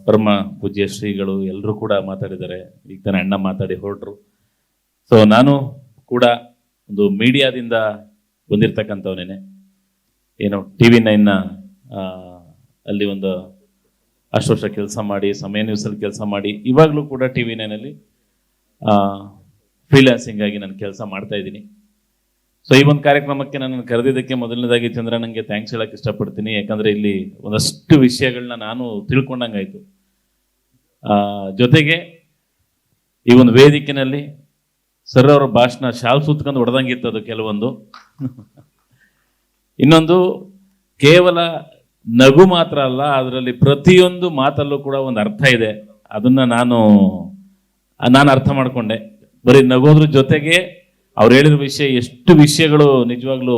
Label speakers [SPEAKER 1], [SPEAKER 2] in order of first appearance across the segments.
[SPEAKER 1] ಪರಮ ಪೂಜ್ಯ ಶ್ರೀಗಳು ಎಲ್ಲರೂ ಕೂಡ ಮಾತಾಡಿದ್ದಾರೆ. ಈಗ ತಾನೇ ಅಣ್ಣ ಮಾತಾಡಿ ಹೊರಟ್ರು. ಸೊ ನಾನು ಕೂಡ ಒಂದು ಮೀಡಿಯಾದಿಂದ ಬಂದಿರತಕ್ಕಂಥವನೇನೆ. ಏನು TV9 ಅಲ್ಲಿ ಒಂದು ಅಷ್ಟು ವರ್ಷ ಕೆಲಸ ಮಾಡಿ, ಸಮಯ ನ್ಯೂಸಲ್ಲಿ ಕೆಲಸ ಮಾಡಿ, ಇವಾಗಲೂ ಕೂಡ TV9 ಫ್ರೀಲ್ಯಾನ್ಸಿಂಗ್ ಆಗಿ ನಾನು ಕೆಲಸ ಮಾಡ್ತಾ ಇದ್ದೀನಿ. ಸೊ ಈ ಒಂದು ಕಾರ್ಯಕ್ರಮಕ್ಕೆ ನನ್ನನ್ನು ಕರೆದಿದ್ದಕ್ಕೆ ಮೊದಲನೇದಾಗಿ ಚಂದ್ರಣ್ಣಂಗೆ ಥ್ಯಾಂಕ್ಸ್ ಹೇಳಕ್ಕೆ ಇಷ್ಟಪಡ್ತೀನಿ. ಯಾಕಂದರೆ ಇಲ್ಲಿ ಒಂದಷ್ಟು ವಿಷಯಗಳನ್ನ ನಾನು ತಿಳ್ಕೊಂಡಂಗಾಯ್ತು. ಜೊತೆಗೆ ಈ ಒಂದು ವೇದಿಕೆಯಲ್ಲಿ ಸರ್ ಅವರ ಭಾಷಣ ಶಾಲ್ ಸುತ್ಕೊಂಡು ಹೊಡೆದಂಗಿತ್ತು ಅದು ಕೆಲವೊಂದು. ಇನ್ನೊಂದು ಕೇವಲ ನಗು ಮಾತ್ರ ಅಲ್ಲ, ಅದರಲ್ಲಿ ಪ್ರತಿಯೊಂದು ಮಾತಲ್ಲೂ ಕೂಡ ಒಂದು ಅರ್ಥ ಇದೆ. ಅದನ್ನ ನಾನು ಅರ್ಥ ಮಾಡ್ಕೊಂಡೆ. ಬರೀ ನಗೋದ್ರ ಜೊತೆಗೆ ಅವ್ರು ಹೇಳಿರೋ ವಿಷಯ, ಎಷ್ಟು ವಿಷಯಗಳು ನಿಜವಾಗ್ಲೂ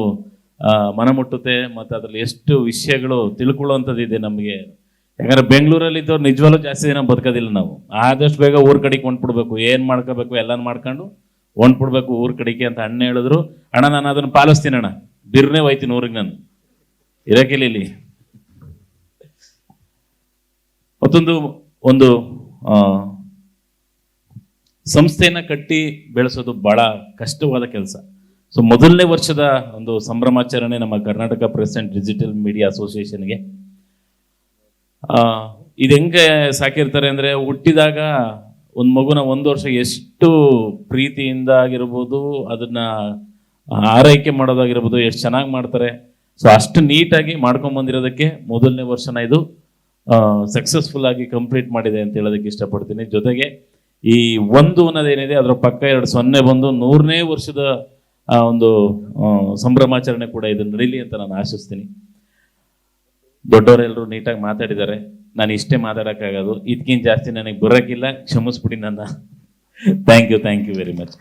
[SPEAKER 1] ಮನ ಮುಟ್ಟುತ್ತೆ, ಮತ್ತು ಅದರಲ್ಲಿ ಎಷ್ಟು ವಿಷಯಗಳು ತಿಳ್ಕೊಳ್ಳುವಂಥದ್ದಿದೆ ನಮಗೆ. ಯಾಕಂದ್ರೆ ಬೆಂಗಳೂರಲ್ಲಿ ಇದ್ದವ್ರು ನಿಜವಾಗ್ಲೂ ಜಾಸ್ತಿ ದಿನ ಬದುಕೋದಿಲ್ಲ. ನಾವು ಆದಷ್ಟು ಬೇಗ ಊರ ಕಡೆಗೆ ಹೊಂಟ್ಬಿಡ್ಬೇಕು, ಏನು ಮಾಡ್ಕೋಬೇಕು ಎಲ್ಲಾನು ಮಾಡ್ಕೊಂಡು ಹೊಂಟ್ಬಿಡ್ಬೇಕು ಊರ ಕಡೆಗೆ ಅಂತ ಅಣ್ಣ ಹೇಳಿದ್ರು. ಅಣ್ಣ ನಾನು ಅದನ್ನು ಪಾಲಿಸ್ತೀನಿ ಅಣ್ಣ, ಬಿರ್ನೇ ಹೋಯ್ತೀನಿ ಊರಿಗೆ ನಾನು ಇರಕ್ಕಿಲ್ಲ ಇಲ್ಲಿ. ಒಂದು ಸಂಸ್ಥೆಯನ್ನ ಕಟ್ಟಿ ಬೆಳೆಸೋದು ಬಹಳ ಕಷ್ಟವಾದ ಕೆಲಸ. ಸೊ ಮೊದಲನೇ ವರ್ಷದ ಒಂದು ಸಂಭ್ರಮಾಚರಣೆ ನಮ್ಮ Karnataka press and digital media ಅಸೋಸಿಯೇಷನ್ಗೆ. ಇದು ಹೆಂಗೆ ಸಾಕಿರ್ತಾರೆ ಅಂದರೆ, ಹುಟ್ಟಿದಾಗ ಒಂದು ಮಗುನ 1 ವರ್ಷ ಎಷ್ಟು ಪ್ರೀತಿಯಿಂದ ಆಗಿರ್ಬೋದು, ಅದನ್ನ ಆರೈಕೆ ಮಾಡೋದಾಗಿರ್ಬೋದು, ಎಷ್ಟು ಚೆನ್ನಾಗಿ ಮಾಡ್ತಾರೆ. ಸೊ ಅಷ್ಟು ನೀಟಾಗಿ ಮಾಡ್ಕೊಂಡ್ಬಂದಿರೋದಕ್ಕೆ ಮೊದಲನೇ ವರ್ಷನ ಇದು ಸಕ್ಸಸ್ಫುಲ್ ಆಗಿ ಕಂಪ್ಲೀಟ್ ಮಾಡಿದೆ ಅಂತ ಹೇಳೋದಕ್ಕೆ ಇಷ್ಟಪಡ್ತೀನಿ. ಜೊತೆಗೆ ಈ 1 ಅನ್ನೋದೇನಿದೆ ಅದರ ಪಕ್ಕ 2 0 ಬಂದು 100ನೇ ವರ್ಷದ ಒಂದು ಸಂಭ್ರಮಾಚರಣೆ ಕೂಡ ಇದು ನಡೀಲಿ ಅಂತ ನಾನು ಆಶಿಸ್ತೀನಿ. ದೊಡ್ಡವರೆಲ್ಲರೂ ನೀಟಾಗಿ ಮಾತಾಡಿದ್ದಾರೆ. ನಾನು ಇಷ್ಟೇ ಮಾತಾಡೋಕ್ಕಾಗೋದು, ಇದಕ್ಕಿಂತ ಜಾಸ್ತಿ ನನಗೆ ಬರೋಕ್ಕಿಲ್ಲ, ಕ್ಷಮಿಸ್ಬಿಡಿ ನನ್ನ. Thank you very much.